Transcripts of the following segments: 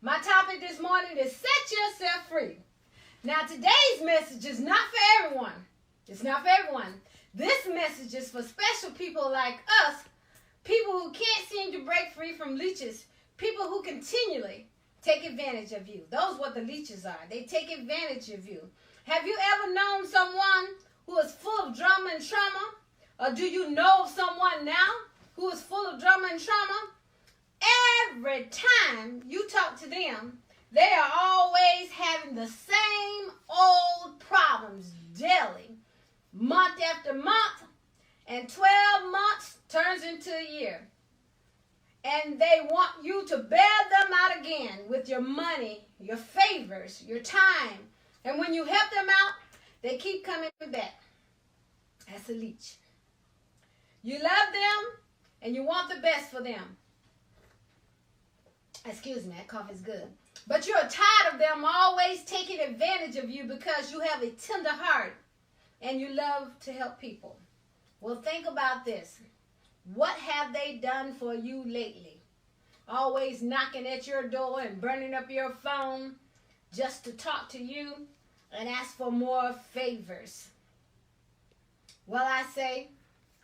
My topic this morning is set yourself free. Now today's message is not for everyone. It's not for everyone. This message is for special people like us, people who can't seem to break free from leeches, people who continually take advantage of you. Those are what the leeches are. They take advantage of you. Have you ever known someone who is full of drama and trauma? Or do you know someone now who is full of drama and trauma? Every time you talk to them, they are always having the same old problems daily, month after month, and 12 months turns into a year. And they want you to bail them out again with your money, your favors, your time. And when you help them out, they keep coming back. That's a leech. You love them and you want the best for them. Excuse me, that cough is good. But you're tired of them always taking advantage of you because you have a tender heart and you love to help people. Well, think about this. What have they done for you lately? Always knocking at your door and burning up your phone just to talk to you and ask for more favors. Well, I say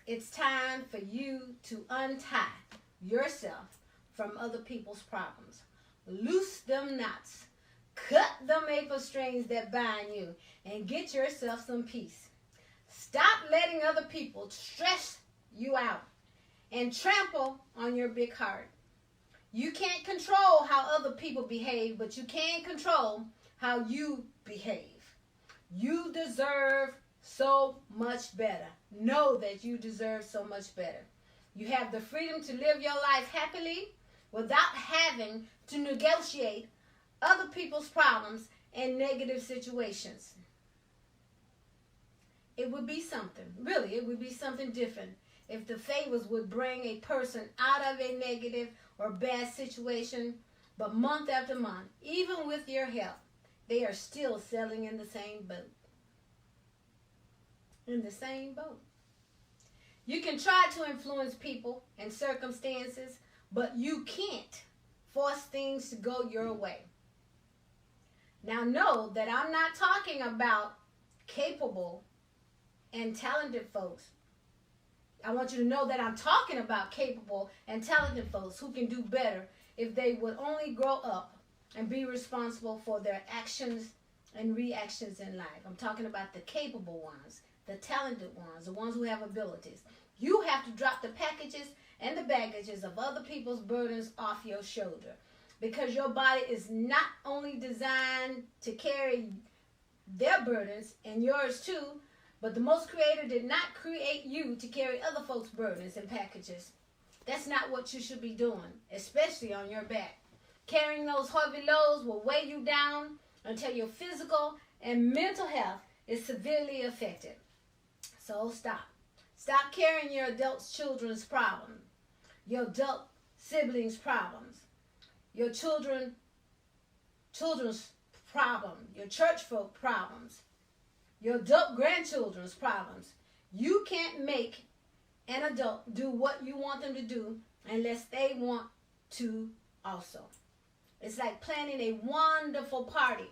it's time for you to untie yourself from other people's problems. Loose them knots. Cut the maple strings that bind you and get yourself some peace. Stop letting other people stress you out and trample on your big heart. You can't control how other people behave, but you can control how you behave. You deserve so much better. Know that you deserve so much better. You have the freedom to live your life happily without having to negotiate other people's problems and negative situations. It would be something, really, it would be something different if the favors would bring a person out of a negative or bad situation, but month after month, even with your help, they are still sailing in the same boat. In the same boat. You can try to influence people and circumstances, but you can't force things to go your way. Now know that I'm not talking about capable and talented folks. I want you to know that I'm talking about capable and talented folks who can do better if they would only grow up and be responsible for their actions and reactions in life. I'm talking about the capable ones, the talented ones, the ones who have abilities. You have to drop the packages and the baggages of other people's burdens off your shoulder, because your body is not only designed to carry their burdens and yours too, but the most creator did not create you to carry other folks' burdens and packages. That's not what you should be doing, especially on your back. Carrying those heavy loads will weigh you down until your physical and mental health is severely affected. So stop. Stop carrying your adult children's problems, your adult siblings' problems, your children's problem, your church folk problems, your adult grandchildren's problems. You can't make an adult do what you want them to do unless they want to also. It's like planning a wonderful party,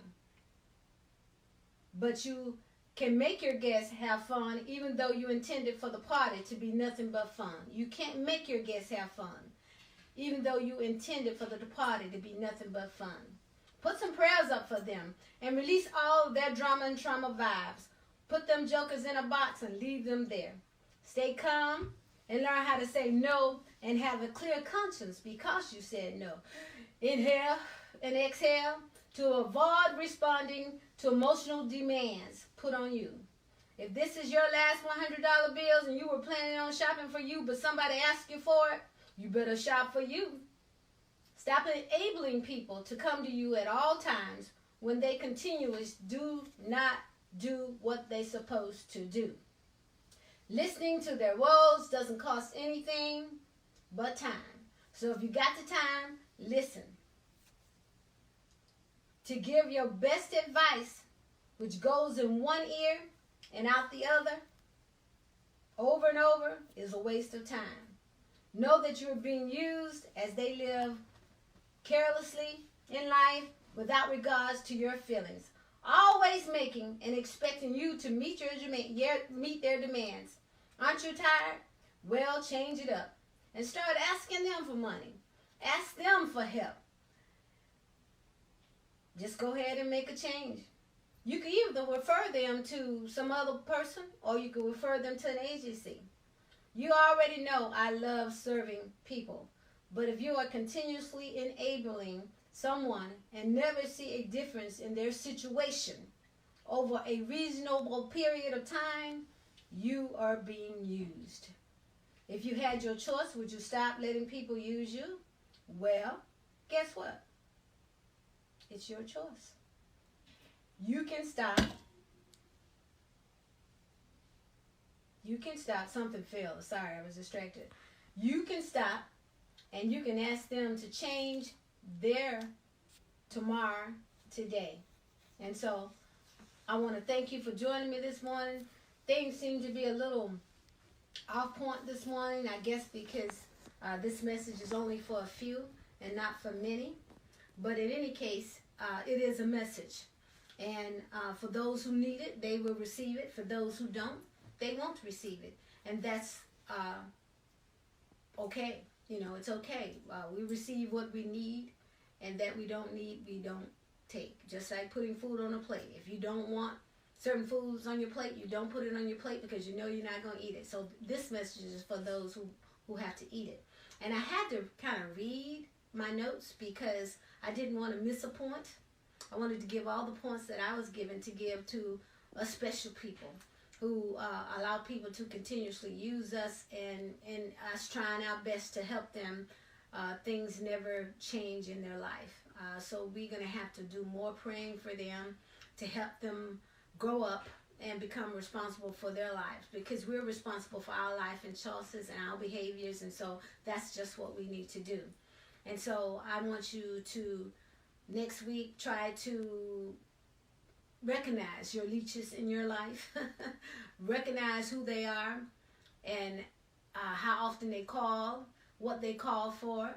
but you can make your guests have fun even though you intended for the party to be nothing but fun. You can't make your guests have fun even though you intended for the party to be nothing but fun. Put some prayers up for them and release all of their drama and trauma vibes. Put them jokers in a box and leave them there. Stay calm and learn how to say no and have a clear conscience because you said no. Inhale and exhale to avoid responding to emotional demands put on you. If this is your last $100 bills and you were planning on shopping for you, but somebody asked you for it, you better shop for you. Stop enabling people to come to you at all times when they continuously do not do what they're supposed to do. Listening to their woes doesn't cost anything but time. So if you got the time, listen. To give your best advice, which goes in one ear and out the other, over and over, is a waste of time. Know that you're being used as they live carelessly in life without regards to your feelings, always making and expecting you to meet their demands. Aren't you tired? Well, change it up and start asking them for money. Ask them for help. Just go ahead and make a change. You can either refer them to some other person or you can refer them to an agency. You already know I love serving people. But if you are continuously enabling someone and never see a difference in their situation over a reasonable period of time, you are being used. If you had your choice, would you stop letting people use you? Well, guess what? It's your choice. You can stop. You can stop. Something failed. Sorry, I was distracted. You can stop and you can ask them to change their tomorrow today. And so I want to thank you for joining me this morning. Things seem to be a little off point this morning, I guess because this message is only for a few and not for many. But in any case, it is a message. And for those who need it, they will receive it. For those who don't, they won't receive it. And that's okay. You know, it's okay. We receive what we need, and that we don't need, we don't take. Just like putting food on a plate. If you don't want certain foods on your plate, you don't put it on your plate because you know you're not going to eat it. So this message is for those who have to eat it. And I had to kind of read my notes because I didn't want to miss a point. I wanted to give all the points that I was given to give to a special people who allow people to continuously use us, and us trying our best to help them. Things never change in their life. So we're going to have to do more praying for them to help them grow up and become responsible for their lives, because we're responsible for our life and choices and our behaviors, and so that's just what we need to do. And so I want you to next week try to recognize your leeches in your life, recognize who they are, and how often they call, what they call for,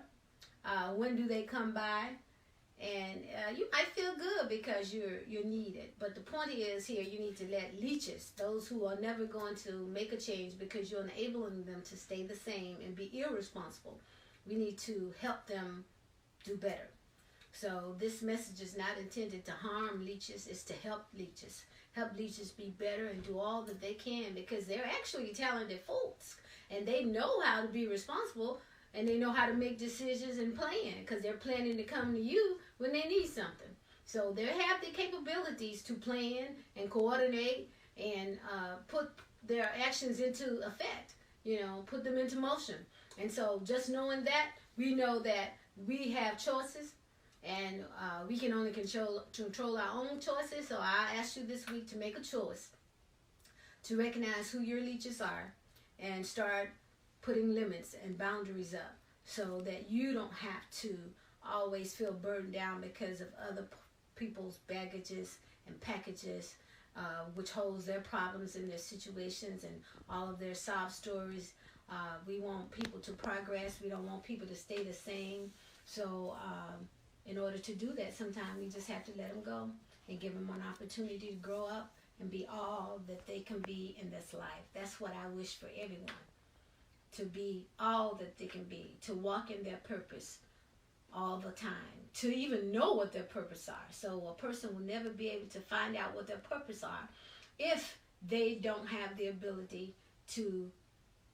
when do they come by. And you might feel good because you're needed. But the point is here, you need to let leeches, those who are never going to make a change because you're enabling them to stay the same and be irresponsible, we need to help them do better. So this message is not intended to harm leeches. It's to help leeches. Help leeches be better and do all that they can, because they're actually talented folks. And they know how to be responsible, and they know how to make decisions and plan, because they're planning to come to you when they need something. So they have the capabilities to plan and coordinate and put their actions into effect, put them into motion. And so just knowing that, we know that we have choices, and we can only control our own choices. So I ask you this week to make a choice to recognize who your leeches are and start putting limits and boundaries up so that you don't have to always feel burdened down because of other people's baggages and packages, which holds their problems and their situations and all of their sob stories. We want people to progress. We don't want people to stay the same. So in order to do that, sometimes we just have to let them go and give them an opportunity to grow up and be all that they can be in this life. That's what I wish for everyone, to be all that they can be, to walk in their purpose all the time, to even know what their purpose are. So a person will never be able to find out what their purpose are if they don't have the ability to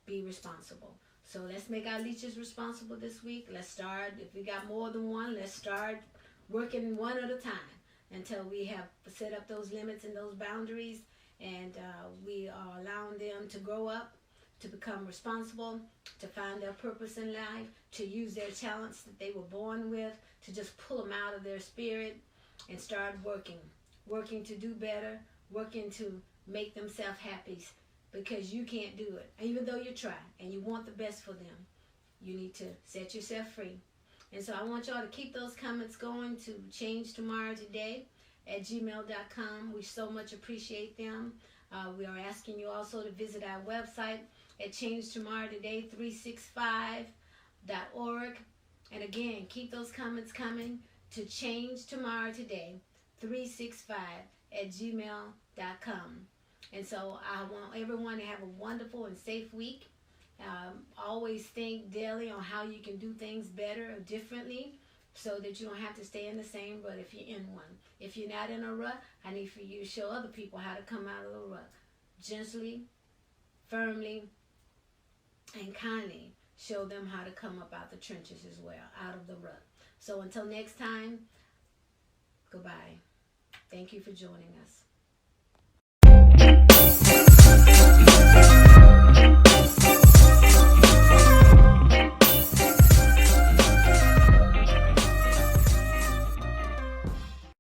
be responsible. So let's make our leeches responsible this week. Let's start, if we got more than one, let's start working one at a time until we have set up those limits and those boundaries, and we are allowing them to grow up, to become responsible, to find their purpose in life, to use their talents that they were born with, to just pull them out of their spirit and start working to do better, working to make themselves happy, because you can't do it. Even though you try and you want the best for them, you need to set yourself free. And so I want y'all to keep those comments going to Change Tomorrow Today at gmail.com. We so much appreciate them. We are asking you also to visit our website at changetomorrowtoday365.org. And again, keep those comments coming to change tomorrow today, 365@gmail.com. And so I want everyone to have a wonderful and safe week. Always think daily on how you can do things better or differently so that you don't have to stay in the same rut if you're in one. If you're not in a rut, I need for you to show other people how to come out of the rut. Gently, firmly, and kindly show them how to come up out the trenches as well, out of the rut. So until next time, goodbye. Thank you for joining us.